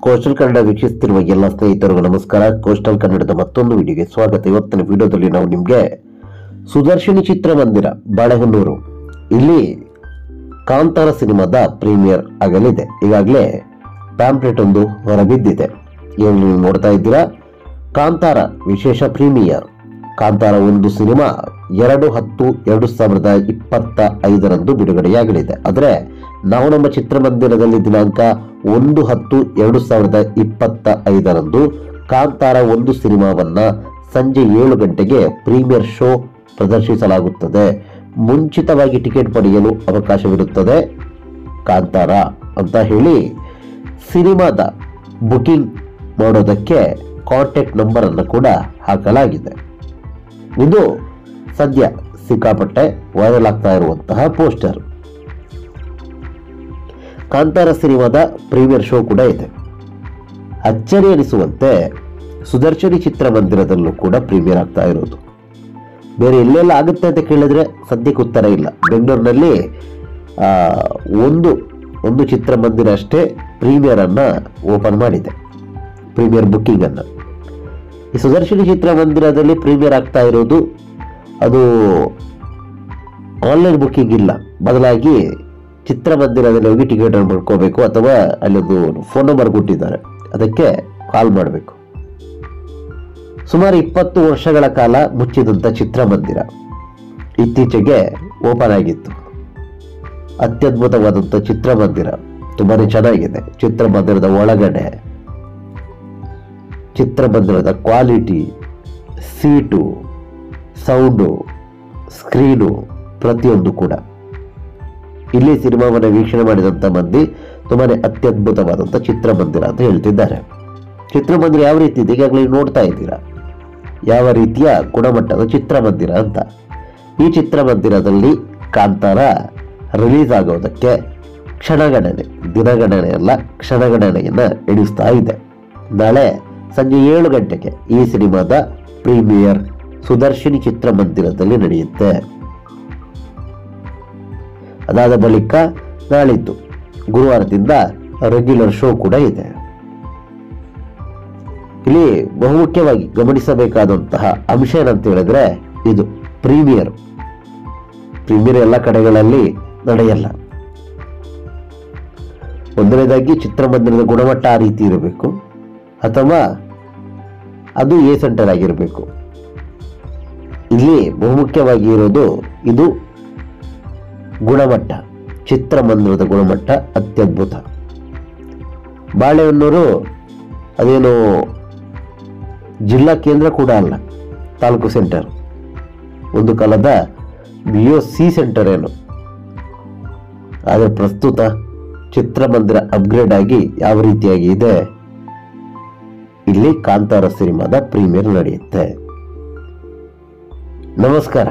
Coastal Kannada ವೀಕ್ಷಿಸುತ್ತಿರುವ ಎಲ್ಲ ಸ್ನೇಹಿತರಿಗೂ ನಮಸ್ಕಾರ. ಕೋಸ್ಟಲ್ ಕನ್ನಡದ ಮತ್ತೊಂದು ವಿಡಿಯೋಗೆ ಸ್ವಾಗತ. ಇವತ್ತಿನ ವಿಡಿಯೋದಲ್ಲಿ ನಾವು ನಿಮಗೆ ಸುದರ್ಶಿನಿ ಚಿತ್ರಮಂದಿರ ಬಾಳೆಹೊನ್ನೂರು ಇಲ್ಲಿ ಕಾಂತಾರ ಸಿನಿಮಾದ ಪ್ರೀಮಿಯರ್ ಆಗಲಿದೆ. ಈಗಾಗಲೇ ಪ್ಯಾಂಪ್ಲೆಟ್ ಒಂದು ಹೊರಬಿದ್ದಿದೆ. ಇವಾಗ ನೀವು ನೋಡ್ತಾ ಇದ್ದೀರಾ ಕಾಂತಾರ ವಿಶೇಷ ಪ್ರೀಮಿಯರ್. ಕಾಂತಾರ ಒಂದು ಸಿನಿಮಾ 2/10/2025 ಬಿಡುಗಡೆಯಾಗಲಿದೆ. ಆದರೆ ನಾವು ನಮ್ಮ ಚಿತ್ರಮಂದಿರದಲ್ಲಿ ದಿನಾಂಕ 1/10/2025 ಕಾಂತಾರ ಒಂದು ಸಿನಿಮಾವನ್ನ ಸಂಜೆ 7 ಗಂಟೆಗೆ ಪ್ರೀಮಿಯರ್ ಶೋ ಪ್ರದರ್ಶಿಸಲಾಗುತ್ತದೆ. ಮುಂಚಿತವಾಗಿ ಟಿಕೆಟ್ ಪಡೆಯಲು ಅವಕಾಶವಿರುತ್ತದೆ. ಕಾಂತಾರ ಅಂತ ಹೇಳಿ ಸಿನಿಮಾದ ಬುಕಿಂಗ್ ಮಾಡೋದಕ್ಕೆ ಕಾಂಟ್ಯಾಕ್ಟ್ ನಂಬರ್ ಅನ್ನು ಕೂಡ ಹಾಕಲಾಗಿದೆ. ಇದು ಸದ್ಯ ಸಿಕ್ಕಾಪಟ್ಟೆ ವೈರಲ್ ಆಗ್ತಾ ಇರುವಂತಹ ಪೋಸ್ಟರ್. ಕಾಂತಾರ ಸಿನಿಮಾದ ಪ್ರೀಮಿಯರ್ ಶೋ ಕೂಡ ಇದೆ. ಅಚ್ಚರಿ ಎನಿಸುವಂತೆ ಸುದರ್ಶಿನಿ ಚಿತ್ರಮಂದಿರದಲ್ಲೂ ಕೂಡ ಪ್ರೀಮಿಯರ್ ಆಗ್ತಾ ಇರೋದು. ಬೇರೆ ಎಲ್ಲೆಲ್ಲ ಆಗುತ್ತೆ ಅಂತ ಕೇಳಿದ್ರೆ ಸದ್ಯಕ್ಕೆ ಉತ್ತರ ಇಲ್ಲ. ಬೆಂಗಳೂರಿನಲ್ಲಿ ಒಂದು ಚಿತ್ರಮಂದಿರ ಅಷ್ಟೇ ಪ್ರೀಮಿಯರ್ ಅನ್ನ ಓಪನ್ ಮಾಡಿದೆ, ಪ್ರೀಮಿಯರ್ ಬುಕ್ಕಿಂಗ್ ಅನ್ನ. ಈ ಸುದರ್ಶಿನಿ ಚಿತ್ರಮಂದಿರದಲ್ಲಿ ಪ್ರೀಮಿಯರ್ ಆಗ್ತಾ ಇರೋದು ಅದು ಆನ್ಲೈನ್ ಬುಕ್ಕಿಂಗ್ ಇಲ್ಲ, ಬದಲಾಗಿ ಚಿತ್ರಮಂದಿರದಲ್ಲಿ ಹೋಗಿ ಟಿಕೆಟ್ ಅನ್ನು ಮಾಡ್ಕೋಬೇಕು, ಅಥವಾ ಅಲ್ಲೊಂದು ಫೋನ್ ನಂಬರ್ ಕೊಟ್ಟಿದ್ದಾರೆ, ಅದಕ್ಕೆ ಕಾಲ್ ಮಾಡಬೇಕು. ಸುಮಾರು 20 ವರ್ಷಗಳ ಕಾಲ ಮುಚ್ಚಿದಂಥ ಚಿತ್ರಮಂದಿರ ಇತ್ತೀಚೆಗೆ ಓಪನ್ ಆಗಿತ್ತು. ಅತ್ಯದ್ಭುತವಾದಂಥ ಚಿತ್ರಮಂದಿರ, ತುಂಬಾನೇ ಚೆನ್ನಾಗಿದೆ. ಚಿತ್ರಮಂದಿರದ ಒಳಗಡೆ, ಚಿತ್ರಮಂದಿರದ ಕ್ವಾಲಿಟಿ, ಸೀಟು, ಸೌಂಡು, ಸ್ಕ್ರೀನು ಪ್ರತಿಯೊಂದು ಕೂಡ ಇಲ್ಲಿ ಸಿನಿಮಾವನ್ನು ವೀಕ್ಷಣೆ ಮಾಡಿದಂಥ ಮಂದಿ ತುಂಬಾನೇ ಅತ್ಯದ್ಭುತವಾದಂಥ ಚಿತ್ರಮಂದಿರ ಅಂತ ಹೇಳ್ತಿದ್ದಾರೆ. ಚಿತ್ರಮಂದಿರ ಯಾವ ರೀತಿ ಇದೆ ಈಗಾಗಲೇ ನೋಡ್ತಾ ಇದ್ದೀರಾ, ಯಾವ ರೀತಿಯ ಗುಣಮಟ್ಟದ ಚಿತ್ರಮಂದಿರ ಅಂತ. ಈ ಚಿತ್ರಮಂದಿರದಲ್ಲಿ ಕಾಂತಾರ ರಿಲೀಸ್ ಆಗೋದಕ್ಕೆ ದಿನಗಣನೆ ಅಲ್ಲ, ಕ್ಷಣಗಣನೆಯನ್ನ ಎಣಿಸ್ತಾ ಇದೆ. ನಾಳೆ ಸಂಜೆ 7 ಗಂಟೆಗೆ ಈ ಸಿನಿಮಾದ ಪ್ರೀಮಿಯರ್ ಸುದರ್ಶಿನಿ ಚಿತ್ರಮಂದಿರದಲ್ಲಿ ನಡೆಯುತ್ತೆ. ಅದಾದ ಬಳಿಕ ನಾಳಿದ್ದು ಗುರುವಾರದಿಂದ ರೆಗ್ಯುಲರ್ ಶೋ ಕೂಡ ಇದೆ. ಇಲ್ಲಿ ಬಹುಮುಖ್ಯವಾಗಿ ಗಮನಿಸಬೇಕಾದಂತಹ ಅಂಶ ಏನಂತ ಹೇಳಿದ್ರೆ, ಇದು ಪ್ರೀಮಿಯರ್ ಎಲ್ಲ ಕಡೆಗಳಲ್ಲಿ ನಡೆಯಲ್ಲ. ಒಂದನೇದಾಗಿ ಚಿತ್ರಮಂದಿರದ ಗುಣಮಟ್ಟ ಆ ರೀತಿ ಇರಬೇಕು, ಅಥವಾ ಅದು ಎ ಸೆಂಟರ್ ಆಗಿರಬೇಕು. ಇಲ್ಲಿ ಬಹುಮುಖ್ಯವಾಗಿ ಇರೋದು ಇದು ಗುಣಮಟ್ಟ, ಚಿತ್ರಮಂದಿರದ ಗುಣಮಟ್ಟ ಅತ್ಯದ್ಭುತ. ಬಾಳೆಹೊನ್ನೂರು ಅದೇನು ಜಿಲ್ಲಾ ಕೇಂದ್ರ ಕೂಡ ಅಲ್ಲ, ತಾಲೂಕು ಸೆಂಟರ್. ಒಂದು ಕಾಲದ BOC ಸೆಂಟರ್ ಏನು, ಆದರೆ ಪ್ರಸ್ತುತ ಚಿತ್ರಮಂದಿರ ಅಪ್ಗ್ರೇಡ್ ಆಗಿ ಯಾವ ರೀತಿಯಾಗಿ ಇದೆ, ಇಲ್ಲಿ ಕಾಂತಾರ ಸಿನಿಮಾದ ಪ್ರೀಮಿಯರ್ ನಡೆಯುತ್ತೆ. ನಮಸ್ಕಾರ.